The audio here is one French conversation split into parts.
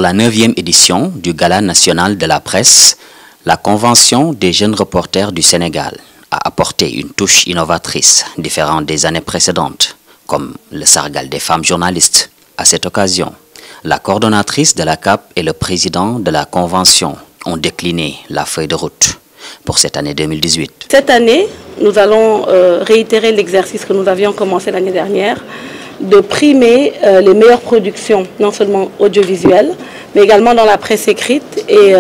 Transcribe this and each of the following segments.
la 9e édition du Gala national de la presse, la Convention des jeunes reporters du Sénégal a apporté une touche innovatrice différente des années précédentes, comme le sargal des femmes journalistes. À cette occasion, la coordonnatrice de la CAP et le président de la Convention ont décliné la feuille de route pour cette année 2018. Cette année, nous allons réitérer l'exercice que nous avions commencé l'année dernière, de primer les meilleures productions, non seulement audiovisuelles, mais également dans la presse écrite et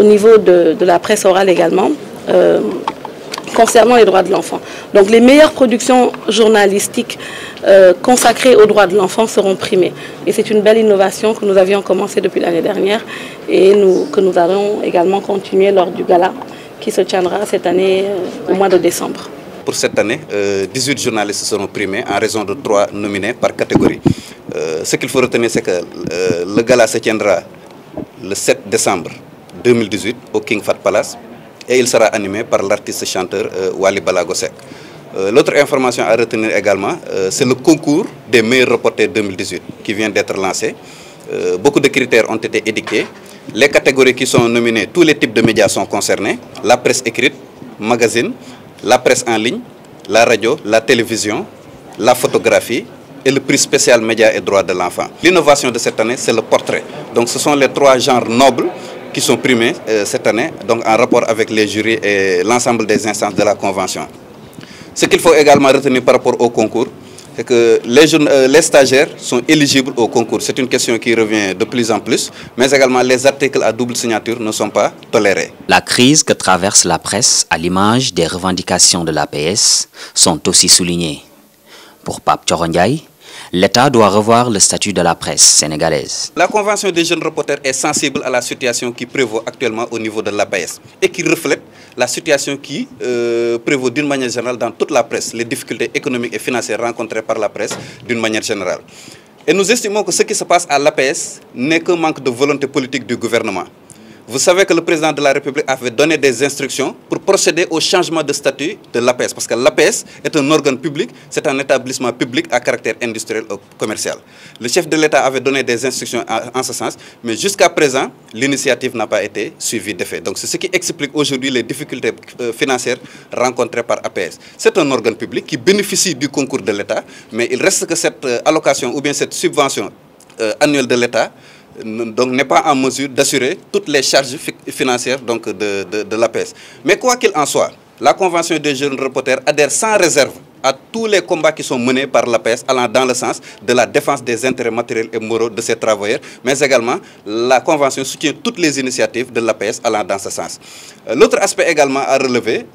au niveau de la presse orale également, concernant les droits de l'enfant. Donc les meilleures productions journalistiques consacrées aux droits de l'enfant seront primées. Et c'est une belle innovation que nous avions commencé depuis l'année dernière et que nous allons également continuer lors du gala qui se tiendra cette année au mois de décembre. Pour cette année, 18 journalistes seront primés en raison de 3 nominés par catégorie. Ce qu'il faut retenir, c'est que le gala se tiendra le 7 décembre 2018 au King Fahd Palace et il sera animé par l'artiste chanteur Wally Ballago Seck. L'autre information à retenir également, c'est le concours des meilleurs reporters 2018 qui vient d'être lancé. Beaucoup de critères ont été édictés. Les catégories qui sont nominées, tous les types de médias sont concernés. La presse écrite, magazine, la presse en ligne, la radio, la télévision, la photographie et le prix spécial médias et droits de l'enfant. L'innovation de cette année, c'est le portrait. Donc ce sont les 3 genres nobles qui sont primés cette année, donc en rapport avec les jurys et l'ensemble des instances de la Convention. Ce qu'il faut également retenir par rapport au concours, c'est que les stagiaires sont éligibles au concours. C'est une question qui revient de plus en plus, mais également les articles à double signature ne sont pas tolérés. La crise que traverse la presse à l'image des revendications de l'APS sont aussi soulignées. Pour Pape Thioro Ndiaye, l'État doit revoir le statut de la presse sénégalaise. La Convention des jeunes reporters est sensible à la situation qui prévaut actuellement au niveau de l'APS et qui reflète la situation qui prévaut d'une manière générale dans toute la presse, les difficultés économiques et financières rencontrées par la presse d'une manière générale. Et nous estimons que ce qui se passe à l'APS n'est qu'un manque de volonté politique du gouvernement. Vous savez que le président de la République avait donné des instructions pour procéder au changement de statut de l'APS. Parce que l'APS est un organe public, c'est un établissement public à caractère industriel ou commercial. Le chef de l'État avait donné des instructions en ce sens, mais jusqu'à présent, l'initiative n'a pas été suivie d'effet. Donc c'est ce qui explique aujourd'hui les difficultés financières rencontrées par APS. C'est un organe public qui bénéficie du concours de l'État, mais il reste que cette allocation ou bien cette subvention annuelle de l'État n'est pas en mesure d'assurer toutes les charges financières de l'APS. Mais quoi qu'il en soit, la Convention des jeunes reporters adhère sans réserve à tous les combats qui sont menés par l'APS allant dans le sens de la défense des intérêts matériels et moraux de ses travailleurs, mais également la Convention soutient toutes les initiatives de l'APS allant dans ce sens. L'autre aspect également à relever,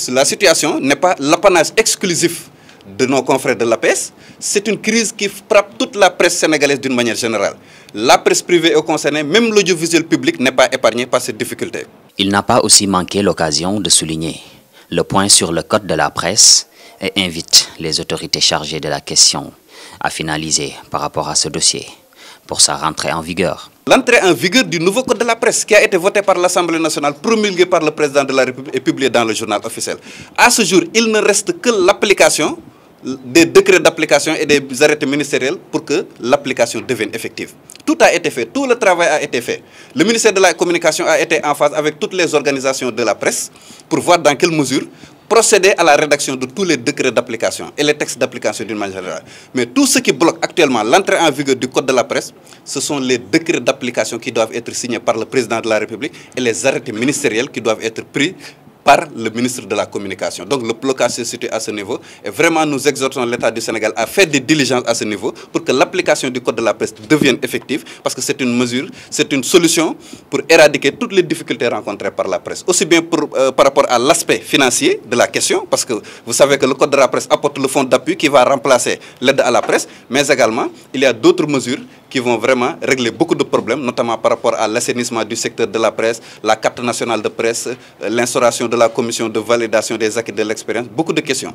la situation n'est pas l'apanage exclusif de nos confrères de l'APS, c'est une crise qui frappe toute la presse sénégalaise d'une manière générale. La presse privée est concernée, même l'audiovisuel public n'est pas épargné par cette difficulté. Il n'a pas aussi manqué l'occasion de souligner le point sur le code de la presse et invite les autorités chargées de la question à finaliser par rapport à ce dossier pour sa rentrée en vigueur. L'entrée en vigueur du nouveau code de la presse qui a été voté par l'Assemblée nationale, promulgué par le président de la République et publié dans le journal officiel. À ce jour, il ne reste que l'application des décrets d'application et des arrêtés ministériels pour que l'application devienne effective. Tout a été fait, tout le travail a été fait. Le ministère de la Communication a été en phase avec toutes les organisations de la presse pour voir dans quelle mesure procéder à la rédaction de tous les décrets d'application et les textes d'application d'une manière générale. Mais tout ce qui bloque actuellement l'entrée en vigueur du code de la presse, ce sont les décrets d'application qui doivent être signés par le président de la République et les arrêtés ministériels qui doivent être pris par le ministre de la Communication. Donc le blocage se situe à ce niveau et vraiment nous exhortons l'État du Sénégal à faire des diligences à ce niveau pour que l'application du code de la presse devienne effective parce que c'est une mesure, c'est une solution pour éradiquer toutes les difficultés rencontrées par la presse. Aussi bien par rapport à l'aspect financier de la question parce que vous savez que le code de la presse apporte le fonds d'appui qui va remplacer l'aide à la presse, mais également il y a d'autres mesures qui vont vraiment régler beaucoup de problèmes, notamment par rapport à l'assainissement du secteur de la presse, la carte nationale de presse, l'instauration de la commission de validation des acquis de l'expérience, beaucoup de questions.